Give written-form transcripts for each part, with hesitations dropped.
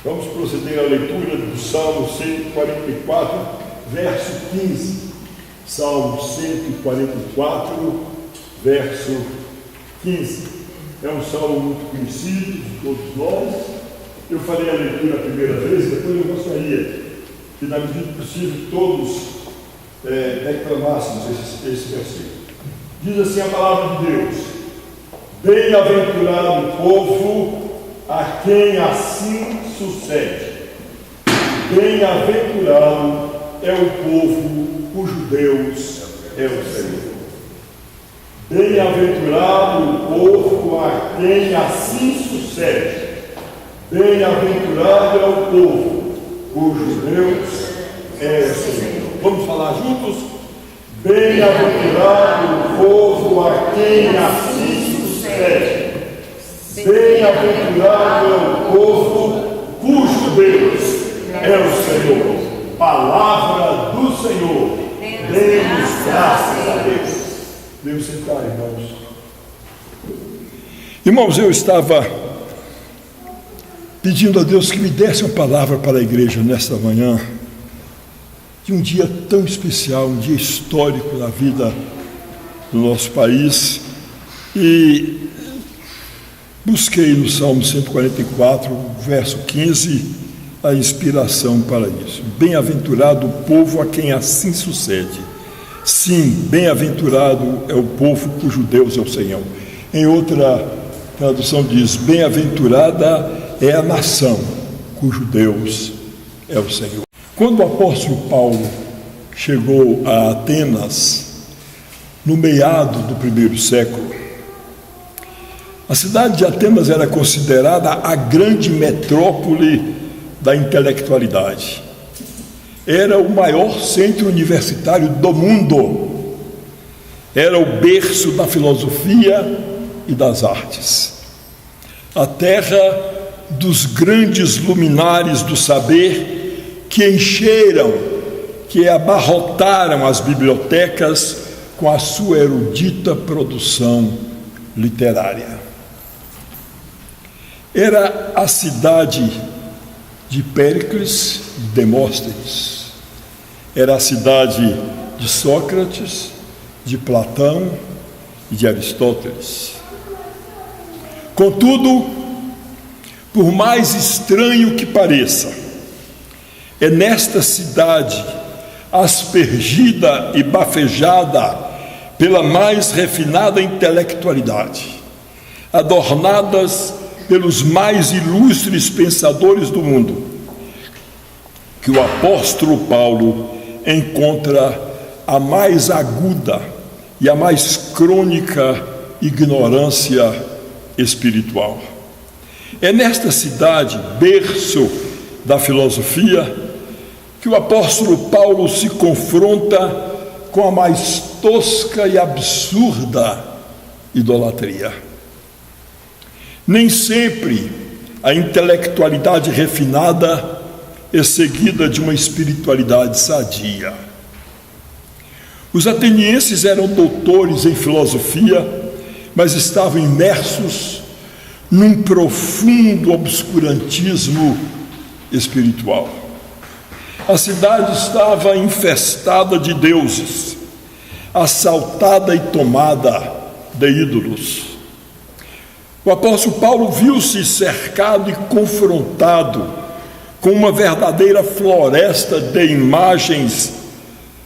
Vamos proceder à leitura do Salmo 144, verso 15. Salmo 144, verso 15. É um salmo muito conhecido de todos nós. Eu farei a leitura a primeira vez, depois eu gostaria que, na medida do possível, todos declamássemos esse versículo. Diz assim a palavra de Deus: bem-aventurado o povo a quem assim sucede. Bem-aventurado é o povo cujo Deus é o Senhor. Bem-aventurado o povo a quem assim sucede. Bem-aventurado é o povo cujo Deus é o Senhor. Vamos falar juntos? Bem-aventurado o povo a quem assim sucede. Bem-aventurado é o povo cujo Deus é o Senhor. Palavra do Senhor. Demos graças a Deus. Deus sentar, irmãos. Irmãos, eu estava pedindo a Deus que me desse uma palavra para a igreja nesta manhã, de um dia tão especial, um dia histórico na vida do nosso país, e busquei no Salmo 144, verso 15, a inspiração para isso. Bem-aventurado o povo a quem assim sucede. Sim, bem-aventurado é o povo cujo Deus é o Senhor. Em outra tradução diz: bem-aventurada é a nação cujo Deus é o Senhor. Quando o apóstolo Paulo chegou a Atenas, no meado do primeiro século, a cidade de Atenas era considerada a grande metrópole da intelectualidade. Era o maior centro universitário do mundo. Era o berço da filosofia e das artes. A terra dos grandes luminares do saber que encheram, que abarrotaram as bibliotecas com a sua erudita produção literária. Era a cidade de Péricles e Demóstenes. Era a cidade de Sócrates, de Platão e de Aristóteles. Contudo, por mais estranho que pareça, é nesta cidade, aspergida e bafejada pela mais refinada intelectualidade, adornadas pelos mais ilustres pensadores do mundo, que o apóstolo Paulo encontra a mais aguda e a mais crônica ignorância espiritual. É nesta cidade, berço da filosofia, que o apóstolo Paulo se confronta com a mais tosca e absurda idolatria. Nem sempre a intelectualidade refinada é seguida de uma espiritualidade sadia. Os atenienses eram doutores em filosofia, mas estavam imersos num profundo obscurantismo espiritual. A cidade estava infestada de deuses, assaltada e tomada de ídolos. O apóstolo Paulo viu-se cercado e confrontado com uma verdadeira floresta de imagens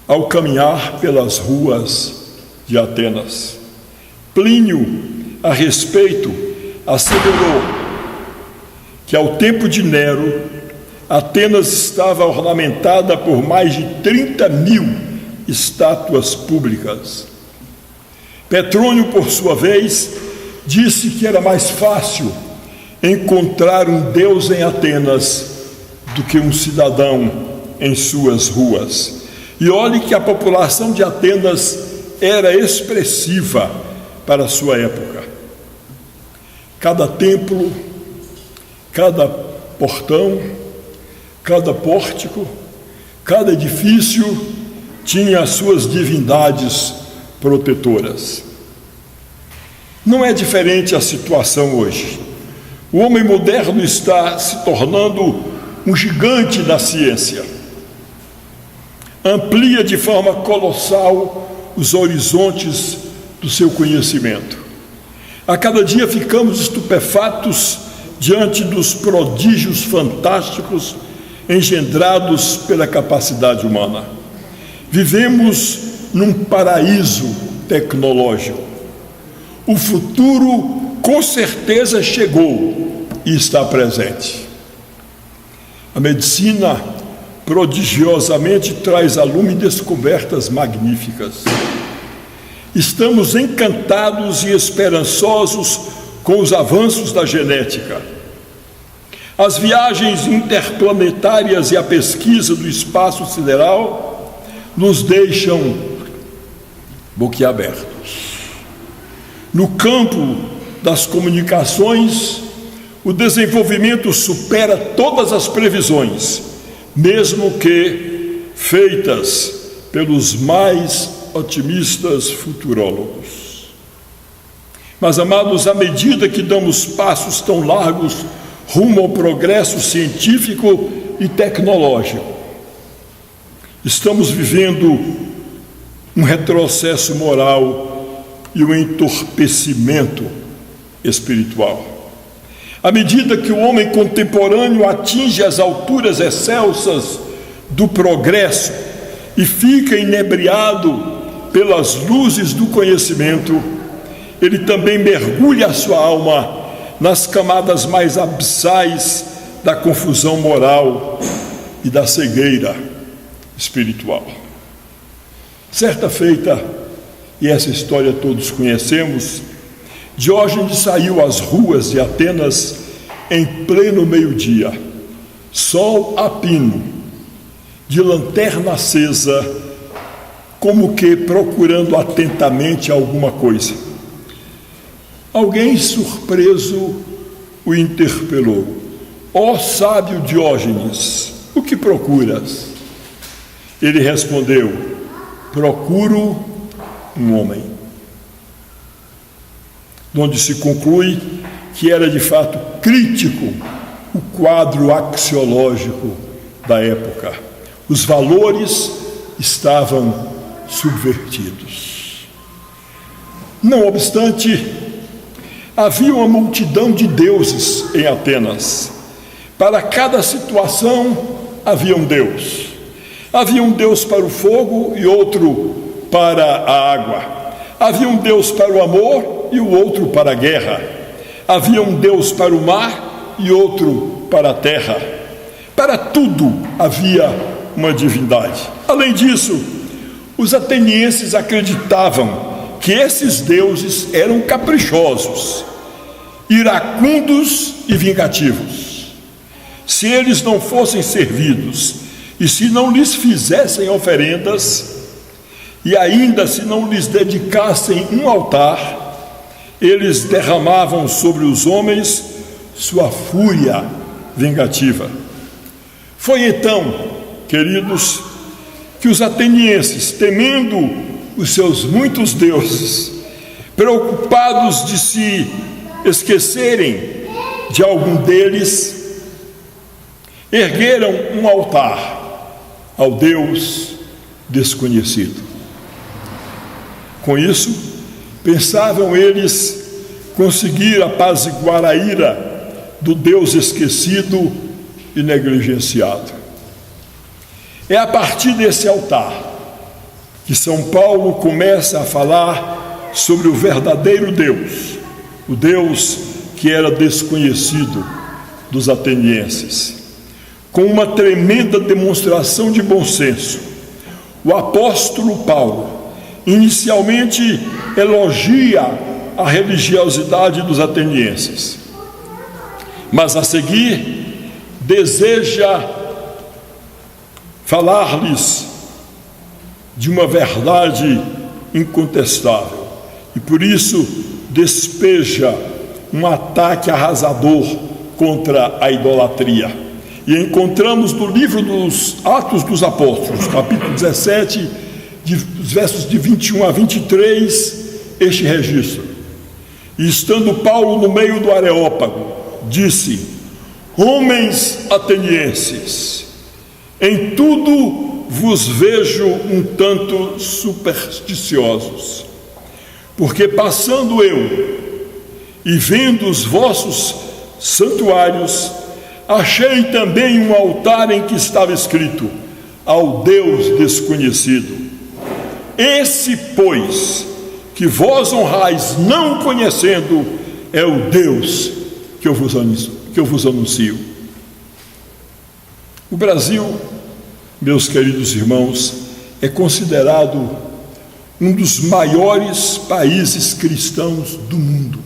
ao caminhar pelas ruas de Atenas. Plínio, a respeito, asseverou que ao tempo de Nero, Atenas estava ornamentada por mais de 30.000 estátuas públicas. Petrônio, por sua vez, disse que era mais fácil encontrar um deus em Atenas do que um cidadão em suas ruas. E olhe que a população de Atenas era expressiva para a sua época. Cada templo, cada portão, cada pórtico, cada edifício tinha as suas divindades protetoras. Não é diferente a situação hoje. O homem moderno está se tornando um gigante da ciência. Amplia de forma colossal os horizontes do seu conhecimento. A cada dia ficamos estupefatos diante dos prodígios fantásticos engendrados pela capacidade humana. Vivemos num paraíso tecnológico. O futuro, com certeza, chegou e está presente. A medicina prodigiosamente traz a lume descobertas magníficas. Estamos encantados e esperançosos com os avanços da genética. As viagens interplanetárias e a pesquisa do espaço sideral nos deixam boquiabertos. No campo das comunicações, o desenvolvimento supera todas as previsões, mesmo que feitas pelos mais otimistas futurólogos. Mas, amados, à medida que damos passos tão largos rumo ao progresso científico e tecnológico, estamos vivendo um retrocesso moral e um entorpecimento espiritual. À medida que o homem contemporâneo atinge as alturas excelsas do progresso e fica inebriado pelas luzes do conhecimento, ele também mergulha a sua alma nas camadas mais abissais da confusão moral e da cegueira espiritual. Certa feita, e essa história todos conhecemos, Diógenes saiu às ruas de Atenas em pleno meio-dia, sol a pino, de lanterna acesa, como que procurando atentamente alguma coisa. Alguém surpreso o interpelou: ó sábio Diógenes, o que procuras? Ele respondeu: procuro um homem. Onde se conclui que era de fato crítico o quadro axiológico da época. Os valores estavam subvertidos. Não obstante, havia uma multidão de deuses em Atenas. Para cada situação havia um deus. Havia um deus para o fogo e outro para a água. Havia um deus para o amor e o outro para a guerra. Havia um deus para o mar e outro para a terra. Para tudo havia uma divindade. Além disso, os atenienses acreditavam que esses deuses eram caprichosos, iracundos e vingativos. Se eles não fossem servidos e se não lhes fizessem oferendas, e ainda se não lhes dedicassem um altar, eles derramavam sobre os homens sua fúria vingativa. Foi então, queridos, que os atenienses, temendo os seus muitos deuses, preocupados de se esquecerem de algum deles, ergueram um altar ao Deus desconhecido. Com isso, pensavam eles conseguir apaziguar a ira do Deus esquecido e negligenciado. É a partir desse altar que São Paulo começa a falar sobre o verdadeiro Deus, o Deus que era desconhecido dos atenienses. Com uma tremenda demonstração de bom senso, o apóstolo Paulo inicialmente elogia a religiosidade dos atenienses, mas a seguir deseja falar-lhes de uma verdade incontestável e por isso despeja um ataque arrasador contra a idolatria. E encontramos no livro dos Atos dos Apóstolos, capítulo 17, dos versos de 21 a 23, este registro. E estando Paulo no meio do Areópago, disse: Homens atenienses, em tudo vos vejo um tanto supersticiosos, porque passando eu e vendo os vossos santuários, achei também um altar em que estava escrito: ao Deus desconhecido. Esse, pois, que vós honrais não conhecendo, é o Deus que eu vos anuncio. O Brasil, meus queridos irmãos, é considerado um dos maiores países cristãos do mundo.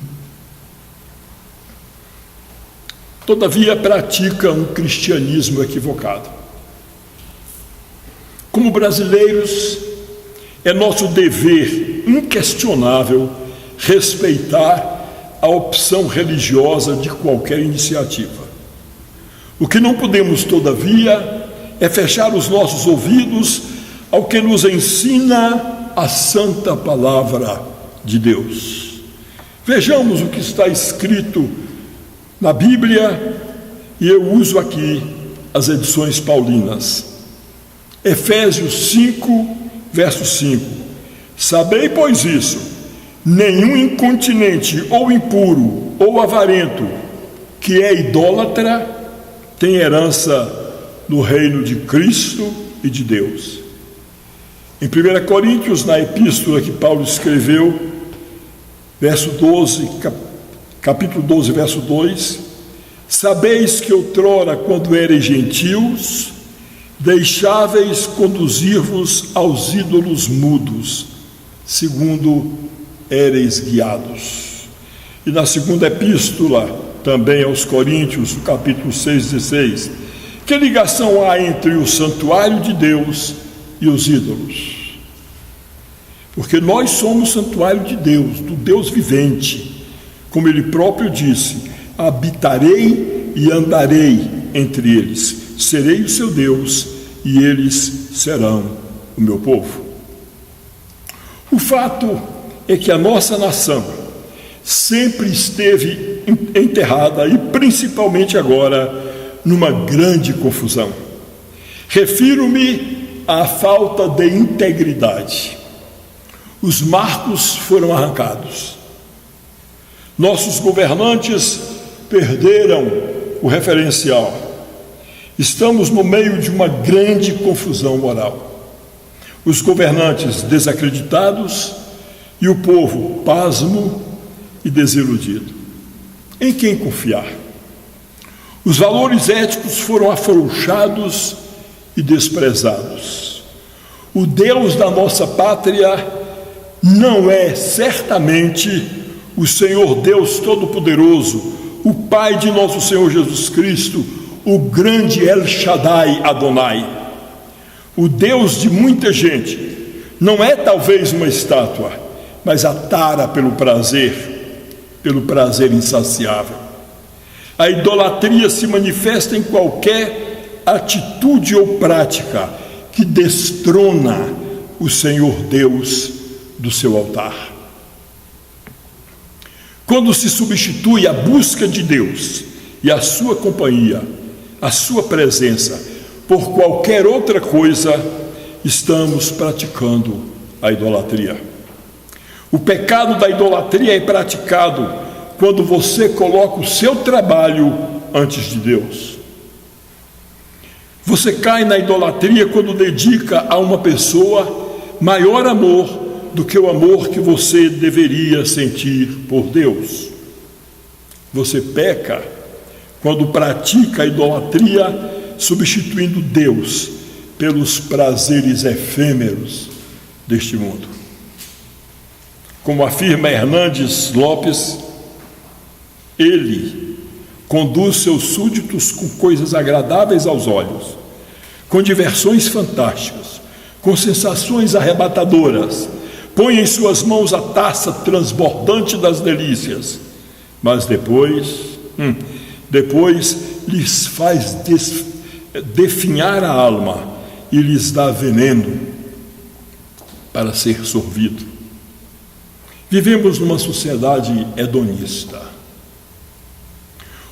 Todavia, pratica um cristianismo equivocado. Como brasileiros, é nosso dever inquestionável respeitar a opção religiosa de qualquer iniciativa. O que não podemos, todavia, é fechar os nossos ouvidos ao que nos ensina a santa palavra de Deus. Vejamos o que está escrito na Bíblia, e eu uso aqui as edições paulinas. Efésios 5, verso 5. Sabei, pois, isso: nenhum incontinente ou impuro ou avarento que é idólatra tem herança no reino de Cristo e de Deus. Em 1 Coríntios, na epístola que Paulo escreveu, capítulo 12, verso 2: sabeis que outrora, quando ereis gentios, deixáveis conduzir-vos aos ídolos mudos, segundo éreis guiados. E na segunda epístola, também aos Coríntios, no capítulo 6, 16: que ligação há entre o santuário de Deus e os ídolos? Porque nós somos santuário de Deus, do Deus vivente. Como ele próprio disse: habitarei e andarei entre eles, serei o seu Deus e eles serão o meu povo. O fato é que a nossa nação sempre esteve enterrada, e principalmente agora, numa grande confusão. Refiro-me à falta de integridade. Os marcos foram arrancados. Nossos governantes perderam o referencial. Estamos no meio de uma grande confusão moral. Os governantes desacreditados e o povo pasmo e desiludido. Em quem confiar? Os valores éticos foram afrouxados e desprezados. O Deus da nossa pátria não é certamente o Senhor Deus Todo-Poderoso, o Pai de nosso Senhor Jesus Cristo, o grande El Shaddai Adonai. O Deus de muita gente não é talvez uma estátua, mas a tara pelo prazer insaciável. A idolatria se manifesta em qualquer atitude ou prática que destrona o Senhor Deus do seu altar. Quando se substitui a busca de Deus e a sua companhia, a sua presença, por qualquer outra coisa, estamos praticando a idolatria. O pecado da idolatria é praticado quando você coloca o seu trabalho antes de Deus. Você cai na idolatria quando dedica a uma pessoa maior amor do que o amor que você deveria sentir por Deus. Você peca quando pratica a idolatria substituindo Deus pelos prazeres efêmeros deste mundo. Como afirma Hernandes Lopes, ele conduz seus súditos com coisas agradáveis aos olhos, com diversões fantásticas, com sensações arrebatadoras, põe em suas mãos a taça transbordante das delícias, mas depois lhes faz definhar a alma e lhes dá veneno para ser sorvido. Vivemos numa sociedade hedonista.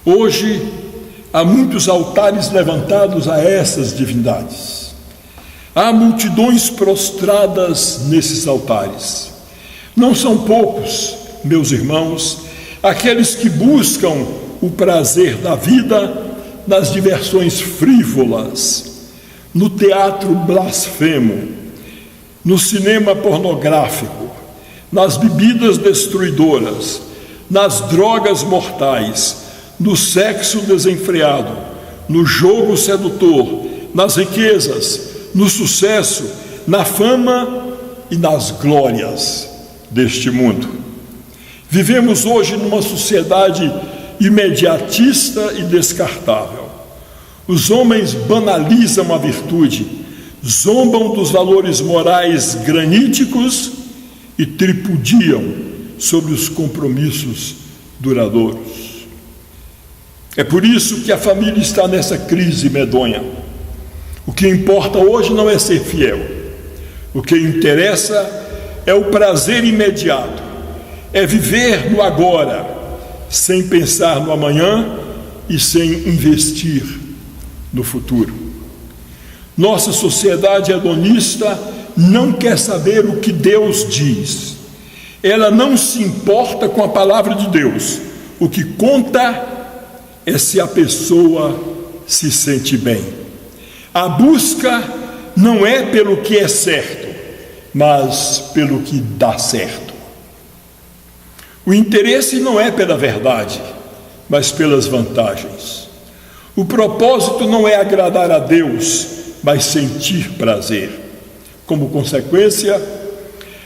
Hoje, há muitos altares levantados a essas divindades. Há multidões prostradas nesses altares. Não são poucos, meus irmãos, aqueles que buscam o prazer da vida nas diversões frívolas, no teatro blasfemo, no cinema pornográfico, nas bebidas destruidoras, nas drogas mortais, no sexo desenfreado, no jogo sedutor, nas riquezas, no sucesso, na fama e nas glórias deste mundo. Vivemos hoje numa sociedade imediatista e descartável. Os homens banalizam a virtude, zombam dos valores morais graníticos e tripudiam sobre os compromissos duradouros. É por isso que a família está nessa crise medonha. O que importa hoje não é ser fiel. O que interessa é o prazer imediato, é viver no agora, sem pensar no amanhã e sem investir no futuro. Nossa sociedade hedonista não quer saber o que Deus diz. Ela não se importa com a palavra de Deus. O que conta é se a pessoa se sente bem. A busca não é pelo que é certo, mas pelo que dá certo. O interesse não é pela verdade, mas pelas vantagens. O propósito não é agradar a Deus, mas sentir prazer. Como consequência,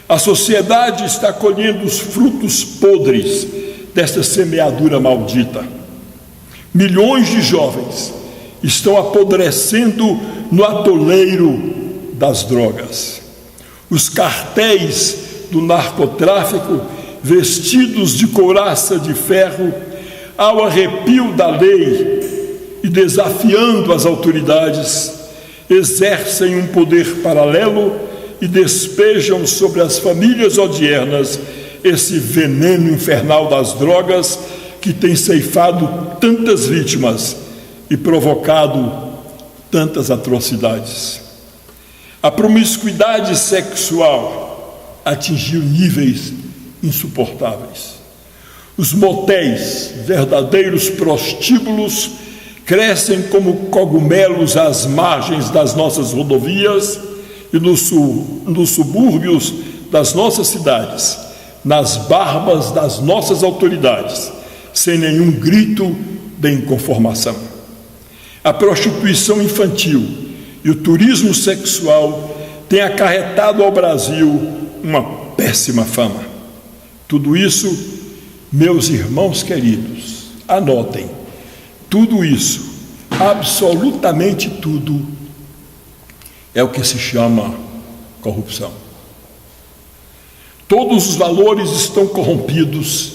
a sociedade está colhendo os frutos podres desta semeadura maldita. Milhões de jovens estão apodrecendo no atoleiro das drogas. Os cartéis do narcotráfico, vestidos de couraça de ferro, ao arrepio da lei e desafiando as autoridades, exercem um poder paralelo e despejam sobre as famílias odiernas esse veneno infernal das drogas que tem ceifado tantas vítimas e provocado tantas atrocidades. A promiscuidade sexual atingiu níveis insuportáveis. Os motéis, verdadeiros prostíbulos, crescem como cogumelos às margens das nossas rodovias e nos subúrbios das nossas cidades, nas barbas das nossas autoridades, sem nenhum grito de inconformação. A prostituição infantil e o turismo sexual têm acarretado ao Brasil uma péssima fama. Tudo isso, meus irmãos queridos, anotem, tudo isso, absolutamente tudo, é o que se chama corrupção. Todos os valores estão corrompidos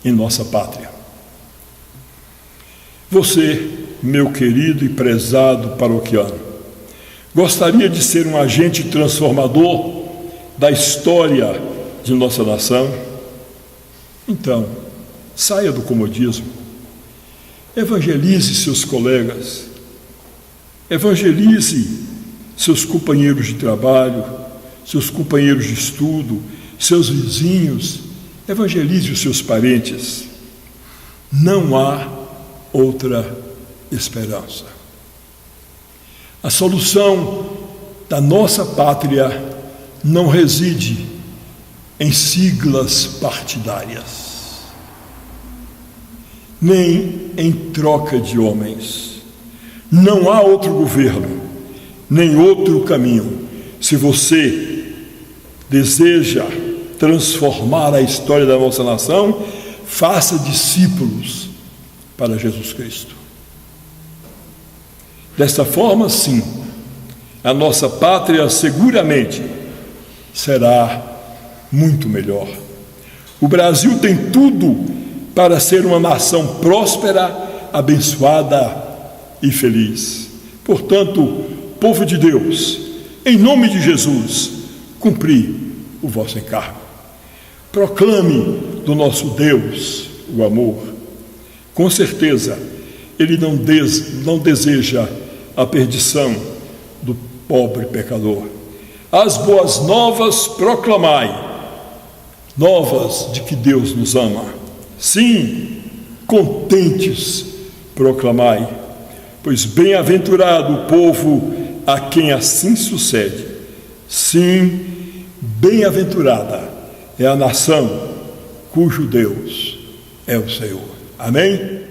em nossa pátria. Você, meu querido e prezado paroquiano, gostaria de ser um agente transformador da história de nossa nação? Então, saia do comodismo, evangelize seus colegas, evangelize seus companheiros de trabalho, seus companheiros de estudo, seus vizinhos, evangelize os seus parentes. Não há outra esperança. A solução da nossa pátria não reside em siglas partidárias, nem em troca de homens. Não há outro governo, nem outro caminho. Se você deseja transformar a história da nossa nação, faça discípulos para Jesus Cristo. Desta forma, sim, a nossa pátria seguramente será muito melhor. O Brasil tem tudo para ser uma nação próspera, abençoada e feliz. Portanto, povo de Deus, em nome de Jesus, cumpri o vosso encargo. Proclame do nosso Deus o amor. Com certeza, Ele não deseja a perdição do pobre pecador. As boas novas proclamai, novas de que Deus nos ama. Sim, contentes proclamai, pois bem-aventurado o povo a quem assim sucede. Sim, bem-aventurada é a nação cujo Deus é o Senhor. Amém?